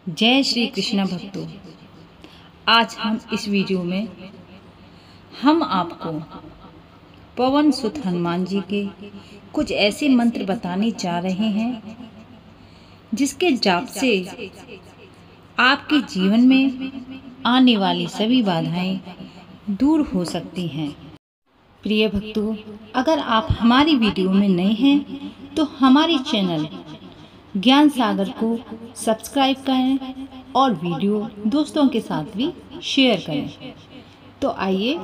जय श्री कृष्ण भक्तों। आज हम इस वीडियो में हम आपको पवन सुत हनुमान जी के कुछ ऐसे मंत्र बताने जा रहे हैं जिसके जाप से आपके जीवन में आने वाली सभी बाधाएं दूर हो सकती हैं। प्रिय भक्तों, अगर आप हमारी वीडियो में नए हैं तो हमारे चैनल ज्ञान सागर को सब्सक्राइब करें और वीडियो दोस्तों के साथ भी शेयर करें। तो आइए,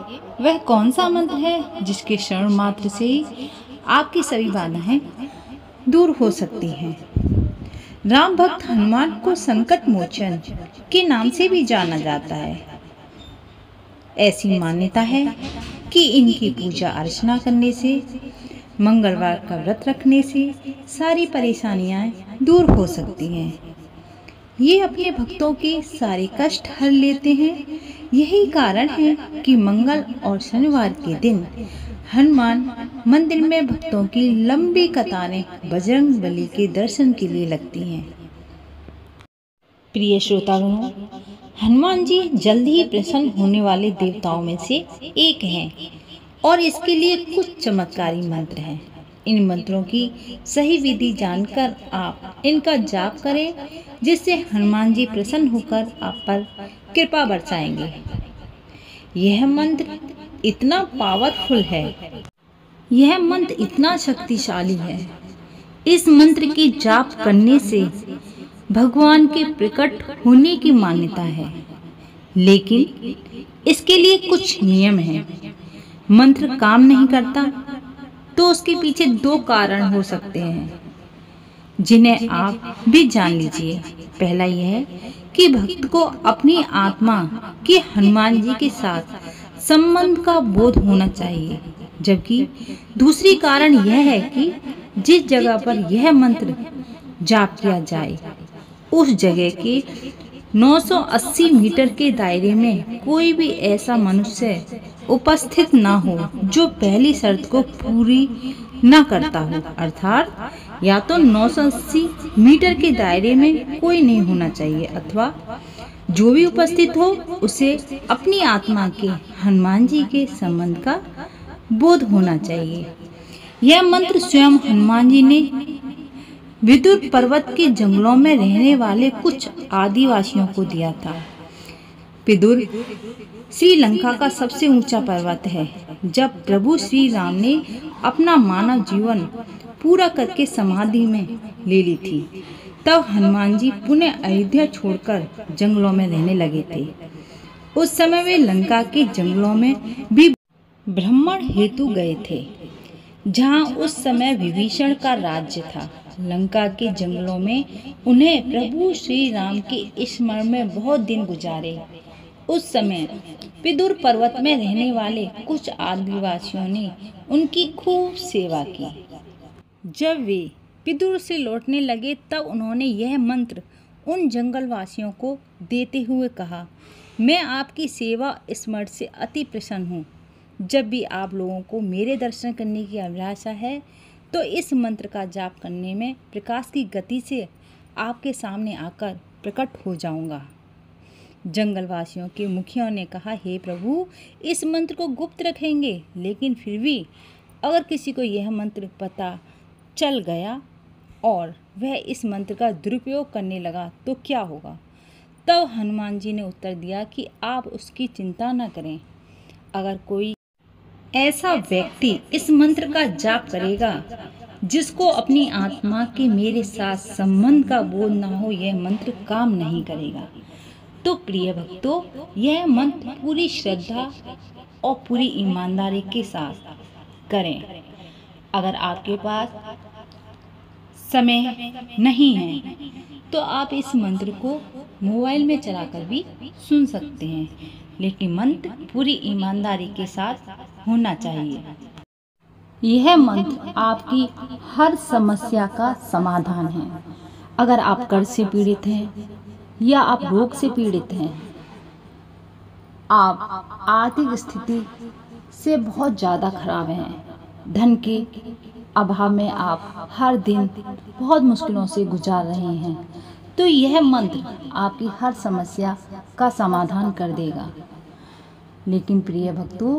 वह कौन सा मंत्र है जिसके शरण मात्र से ही आपकी सभी बाधाएं दूर हो सकती हैं। राम भक्त हनुमान को संकट मोचन के नाम से भी जाना जाता है। ऐसी मान्यता है कि इनकी पूजा अर्चना करने से, मंगलवार का व्रत रखने से सारी परेशानियां दूर हो सकती हैं। ये अपने भक्तों के सारे कष्ट हल लेते हैं। यही कारण है कि मंगल और शनिवार के दिन हनुमान मंदिर में भक्तों की लंबी कतारें बजरंग बली के दर्शन के लिए लगती हैं। प्रिय श्रोतागणों, हनुमान जी जल्द ही प्रसन्न होने वाले देवताओं में से एक हैं और इसके लिए कुछ चमत्कारी मंत्र हैं। इन मंत्रों की सही विधि जानकर आप इनका जाप करें, जिससे हनुमान जी प्रसन्न होकर आप पर कृपा बरसाएंगे। यह मंत्र इतना पावरफुल है, यह मंत्र इतना शक्तिशाली है। इस मंत्र के जाप करने से भगवान के प्रकट होने की मान्यता है, लेकिन इसके लिए कुछ नियम हैं। मंत्र काम नहीं करता तो उसके पीछे दो कारण हो सकते हैं, जिन्हें आप भी जान लीजिए। पहला यह कि भक्त को अपनी आत्मा के हनुमान जी के साथ संबंध का बोध होना चाहिए, जबकि दूसरी कारण यह है कि जिस जगह पर यह मंत्र जाप किया जाए उस जगह के 980 मीटर के दायरे में कोई भी ऐसा मनुष्य उपस्थित ना हो जो पहली शर्त को पूरी न करता हो। अर्थात या तो 980 मीटर के दायरे में कोई नहीं होना चाहिए, अथवा जो भी उपस्थित हो उसे अपनी आत्मा के हनुमान जी के संबंध का बोध होना चाहिए। यह मंत्र स्वयं हनुमान जी ने विदुर पर्वत के जंगलों में रहने वाले कुछ आदिवासियों को दिया था। विदुर श्रीलंका का सबसे ऊंचा पर्वत है। जब प्रभु श्री राम ने अपना मानव जीवन पूरा करके समाधि में ले ली थी, तब हनुमान जी पुनः अयोध्या छोड़कर जंगलों में रहने लगे थे। उस समय वे लंका के जंगलों में भी भ्रमण हेतु गए थे, जहां उस समय विभीषण का राज्य था। लंका के जंगलों में उन्हें प्रभु श्री राम के स्मरण में बहुत दिन गुजारे। उस समय विदुर पर्वत में रहने वाले कुछ आदिवासियों ने उनकी खूब सेवा की। जब वे विदुर से लौटने लगे तब उन्होंने यह मंत्र उन जंगलवासियों को देते हुए कहा, मैं आपकी सेवा स्मरण से अति प्रसन्न हूँ। जब भी आप लोगों को मेरे दर्शन करने की अभिलाषा है तो इस मंत्र का जाप करने में प्रकाश की गति से आपके सामने आकर प्रकट हो जाऊंगा। जंगलवासियों के मुखियों ने कहा, हे प्रभु, इस मंत्र को गुप्त रखेंगे, लेकिन फिर भी अगर किसी को यह मंत्र पता चल गया और वह इस मंत्र का दुरुपयोग करने लगा तो क्या होगा? तब हनुमान जी ने उत्तर दिया कि आप उसकी चिंता न करें। अगर कोई ऐसा व्यक्ति इस मंत्र का जाप करेगा जिसको अपनी आत्मा के मेरे साथ संबंध का बोध न हो, यह मंत्र काम नहीं करेगा। तो प्रिय भक्तों, यह मंत्र पूरी श्रद्धा और पूरी ईमानदारी के साथ करें। अगर आपके पास समय नहीं है तो आप इस मंत्र को मोबाइल में चलाकर भी सुन सकते हैं, लेकिन मंत्र पूरी ईमानदारी के साथ होना चाहिए। यह मंत्र आपकी हर समस्या का समाधान है। अगर आप कर्ज से पीड़ित हैं या आप रोग से पीड़ित हैं, आप आर्थिक स्थिति से बहुत ज़्यादा खराब हैं, धन के अभाव में आप हर दिन बहुत मुश्किलों से गुजार रहे हैं, तो यह मंत्र आपकी हर समस्या का समाधान कर देगा। लेकिन प्रिय भक्तों,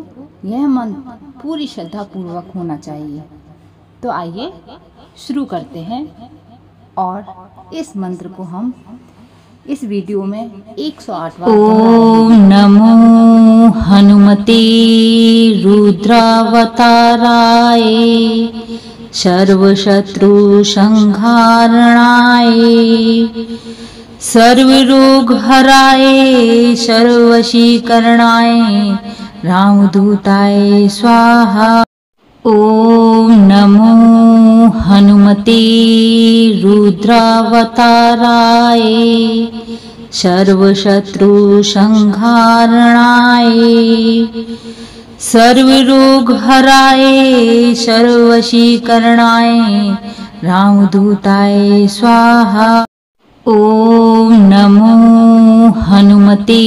यह मंत्र पूरी श्रद्धा पूर्वक होना चाहिए। तो आइए शुरू करते हैं और इस मंत्र को हम इस वीडियो में 108 बार। ओम नमो हनुमते रुद्रावताराय सर्वशत्रु संहारणाय सर्वरोग हराय सर्ववशीकरणाय रामदूताय स्वाहा। ओम नमो हनुमते रुद्रावताराय सर्वशत्रु संहारणाय सर्वरोग हराय सर्ववशीकरणाय रामदूताय स्वाहा। ओम नमो हनुमते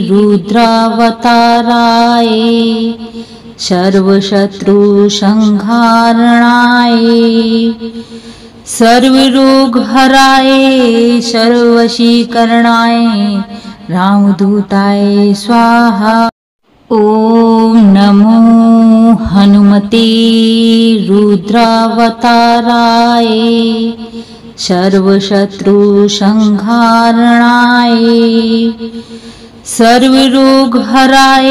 रुद्रावताराय सर्वशत्रु संहारणाय सर्वरोग हराय सर्ववशीकरणाय रामदूताय स्वाहा। ओम नमो हनुमते रुद्रावताराय सर्वशत्रु संहारणाय सर्वरोग हराय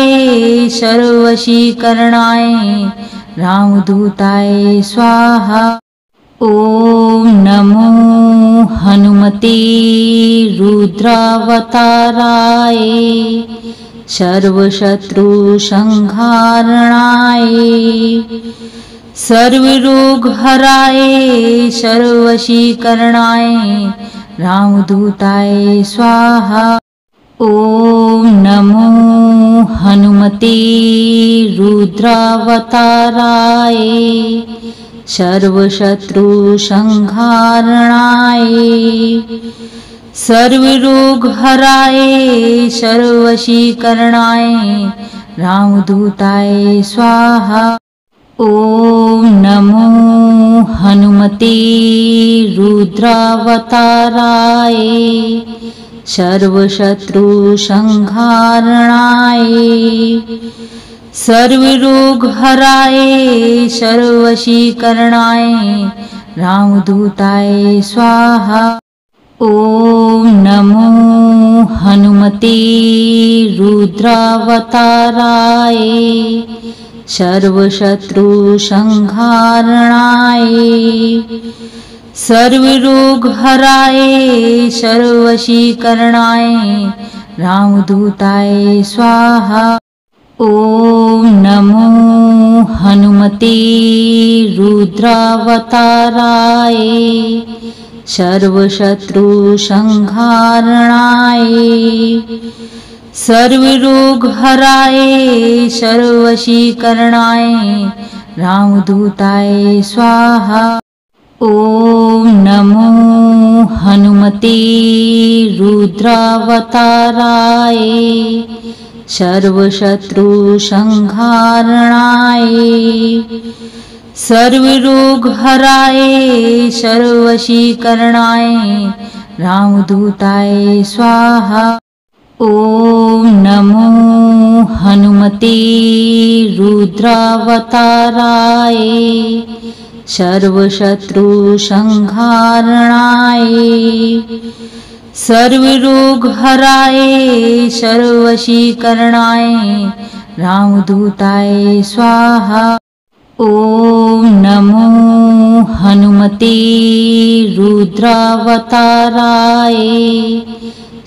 सर्ववशीकरणाय रामदूताय स्वाहा। ओम नमो हनुमते रुद्रावताराय सर्वशत्रु संहारणाय सर्वरोग हराय सर्ववशीकरणाय रामदूताय स्वाहा। ओम नमो हनुमते रुद्रावताराय सर्वशत्रु संहारणाय सर्वरोग हराय सर्ववशीकरणाय रामदूताय स्वाहा। ओम नमो हनुमते रुद्रावताराय सर्वशत्रु संहारणाय सर्वरोग हराय सर्ववशीकरणाय रामदूताय स्वाहा। ओम नमो हनुमते रुद्रावताराय सर्वशत्रु संहारणाय सर्वरोग हराय सर्ववशीकरणाय रामदूताय स्वाहा। ओम नमो हनुमते रुद्रावताराय सर्वशत्रु संहारणाय सर्वरोग हराय सर्ववशीकरणाय रामदूताय स्वाहा। ओम नमो हनुमते रुद्रावताराय सर्वशत्रु संहारणाय सर्वरोग हराय सर्ववशीकरणाय रामदूताय स्वाहा। ओम नमो हनुमते रुद्रावताराय सर्वशत्रु संहारणाय सर्वरोग हराय सर्ववशीकरणाय रामदूताय स्वाहा। ओम नमो हनुमते रुद्रावताराय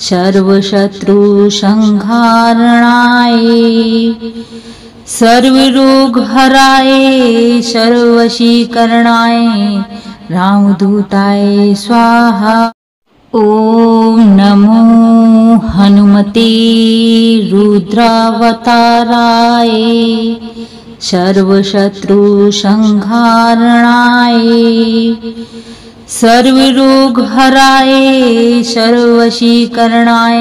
सर्वशत्रु संहारणाय सर्वरोग हराय सर्ववशीकरणाय रामदूताय स्वाहा। ओम नमो हनुमते रुद्रावताराय सर्वशत्रु संहारणाय सर्वरोग हराय सर्ववशीकरणाय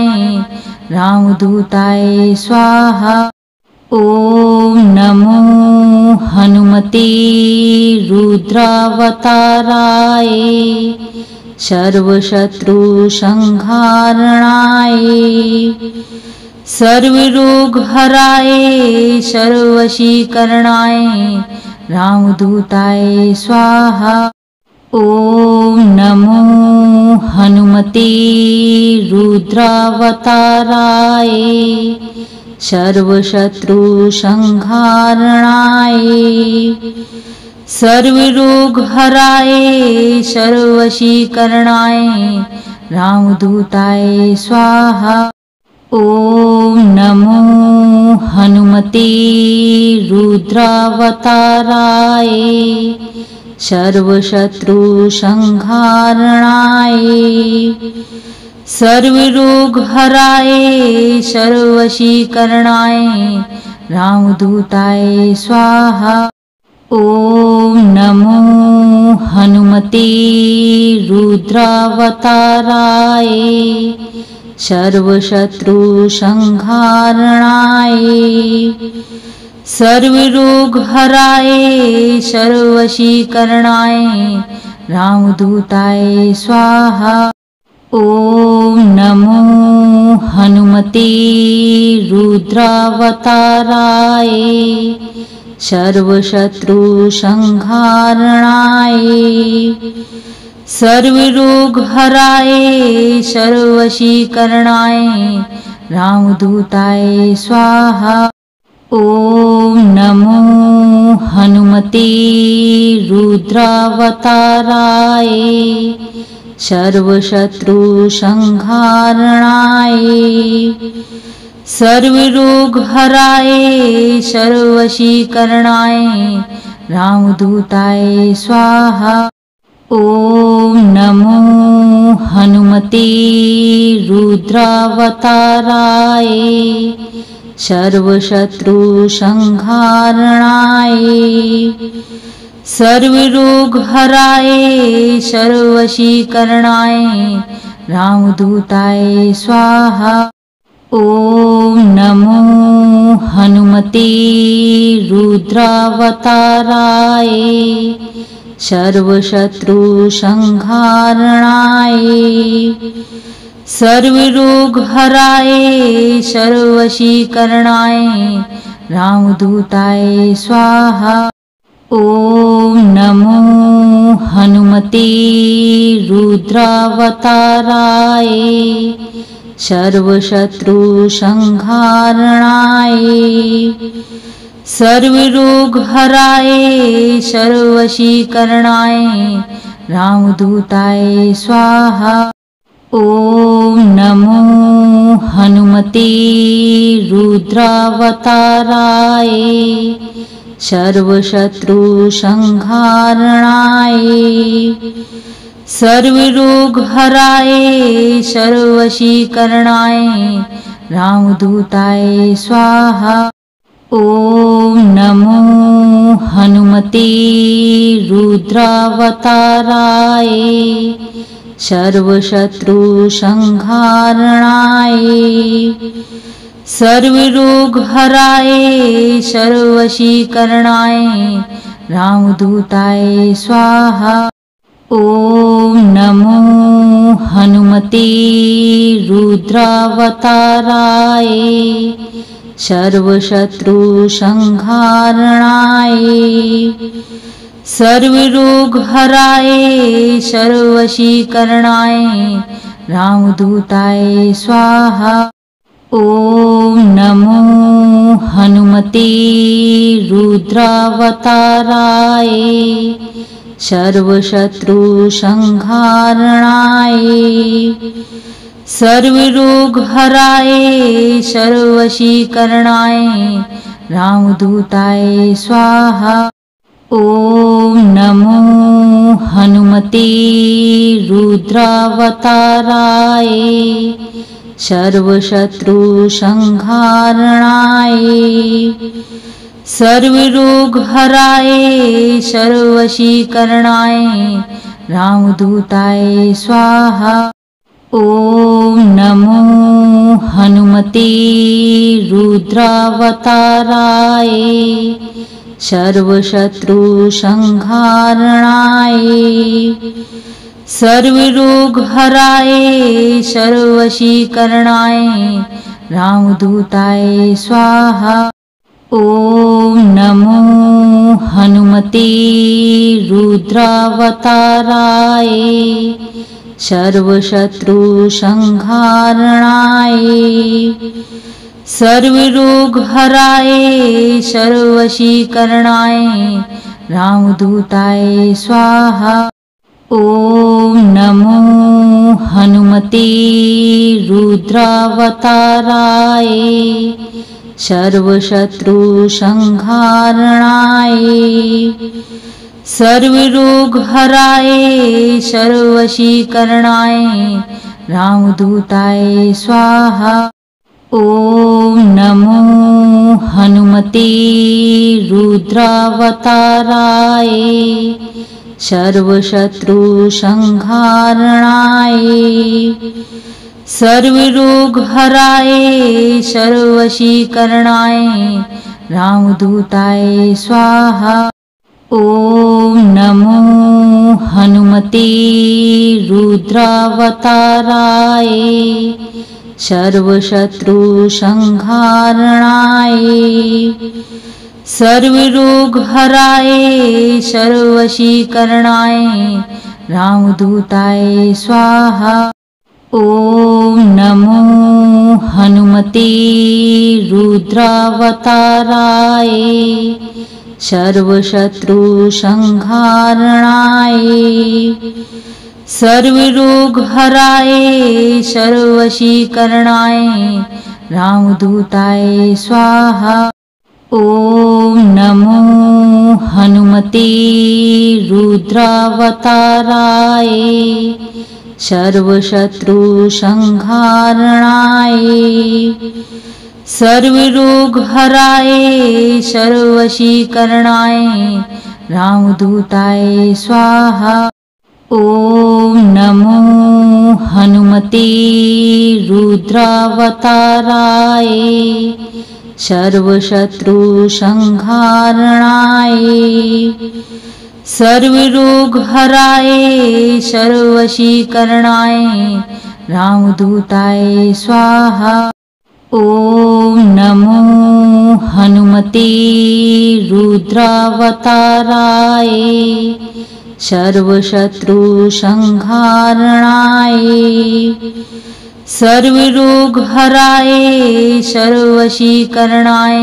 रामदूताय स्वाहा। ओम नमो हनुमते रुद्रावताराय सर्वशत्रुसंहारणाय सर्वरोगहराय सर्ववशीकरणाय रामदूताय स्वाहा। ओम नमो हनुमते रुद्रावताराय सर्वशत्रुसंहारणाय सर्वरोगहराय सर्ववशीकरणाय रामदूताय स्वाहा। ओम नमो हनुमते रुद्रावताराय सर्वशत्रुसंहारणाय सर्वरोगहराय सर्ववशीकरणाय रामदूताय स्वाहा। ओम नमो हनुमते रुद्रावताराय सर्वशत्रुसंहारणाय सर्वरोगहराय सर्ववशीकरणाय रामदूताय स्वाहा। ओम नमो हनुमते रुद्रावताराय सर्वशत्रुसंहारणाय सर्वरोगहराय सर्ववशीकरणाय रामदूताय स्वाहा। ओम नमो हनुमते रुद्रावताराय सर्वशत्रुसंहारणाय सर्वरोगहराय सर्ववशीकरणाय रामदूताय स्वाहा। ओम नमो हनुमते रुद्रावताराय सर्वशत्रुसंहारणाय सर्वरोगहराय सर्ववशीकरणाय रामदूताय स्वाहा। ओम नमो हनुमते रुद्रावताराय सर्वशत्रुसंहारणाय सर्वरोगहराय सर्ववशीकरणाय रामदूताय स्वाहा। ओम नमो हनुमते रुद्रावताराय सर्वशत्रुसंहारणाय सर्वरोगहराय सर्ववशीकरणाय रामदूताय स्वाहा। ओम नमो हनुमते रुद्रावताराय सर्वशत्रुसंहारणाय सर्वरोगहराय सर्ववशीकरणाय रामदूताय स्वाहा। ओम नमो हनुमते रुद्रावताराय सर्वशत्रुसंहारणाय सर्वरोगहराय सर्ववशीकरणाय रामदूताय स्वाहा। ओम नमो हनुमते रुद्रावताराय सर्वशत्रुसंहारणाय सर्वरोगहराय सर्ववशीकरणाय रामदूताय स्वाहा। ओम नमो हनुमते रुद्रावताराय सर्वशत्रुसंहारणाय सर्वरोगहराय सर्ववशीकरणाय रामदूताय स्वाहा। ओम नमो हनुमते रुद्रावताराय सर्वशत्रुसंहारणाय सर्वरोगहराय सर्ववशीकरणाय रामदूताय स्वाहा। ओम नमो हनुमते रुद्रावताराय सर्वशत्रुसंहारणाय सर्वरोग हराए सर्ववशीकरणाय रामदूताय स्वाहा। ओम नमो हनुमते रुद्रावताराय सर्वशत्रु संहारणाय सर्वरोग हराए सर्ववशीकरणाय रामदूताय स्वाहा। ओम नमो हनुमते रुद्रावताराय सर्वशत्रु संहारणाय सर्वरोग हराए सर्ववशीकरणाय रामदूताय स्वाहा। ओम नमो हनुमते रुद्रावताराय सर्वशत्रु संहारणाय सर्वरोग हराए सर्ववशीकरणाय रामदूताय स्वाहा। ओम नमो हनुमते रुद्रावताराय सर्वशत्रु संहारणाय सर्वरोग हराए सर्ववशीकरणाय रामदूताय स्वाहा। ओम नमो हनुमते रुद्रावताराय सर्वशत्रु संहारणाय सर्वरोग हराए सर्ववशीकरणाय रामदूताय स्वाहा। ओम नमो हनुमते रुद्रावताराय सर्वशत्रु संहारणाय सर्वरोग हराए सर्ववशीकरणाय रामदूताय स्वाहा। ओम नमो हनुमते रुद्रावताराय सर्वशत्रु संहारणाय सर्वरोग हराए सर्ववशीकरणाय रामदूताय स्वाहा। ओम नमो हनुमते रुद्रावताराय सर्वशत्रु संहारणाय सर्वरोग हराए सर्ववशीकरणाय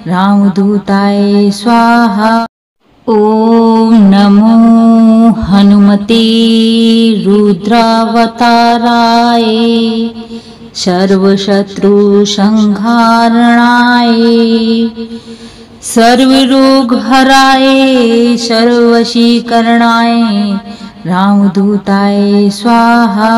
रामदूताय स्वाहा। ओम नमो हनुमते रुद्रावताराय सर्वशत्रु संहारणाय सर्वरोग हराए सर्ववशीकरणाय रामदूताय स्वाहा।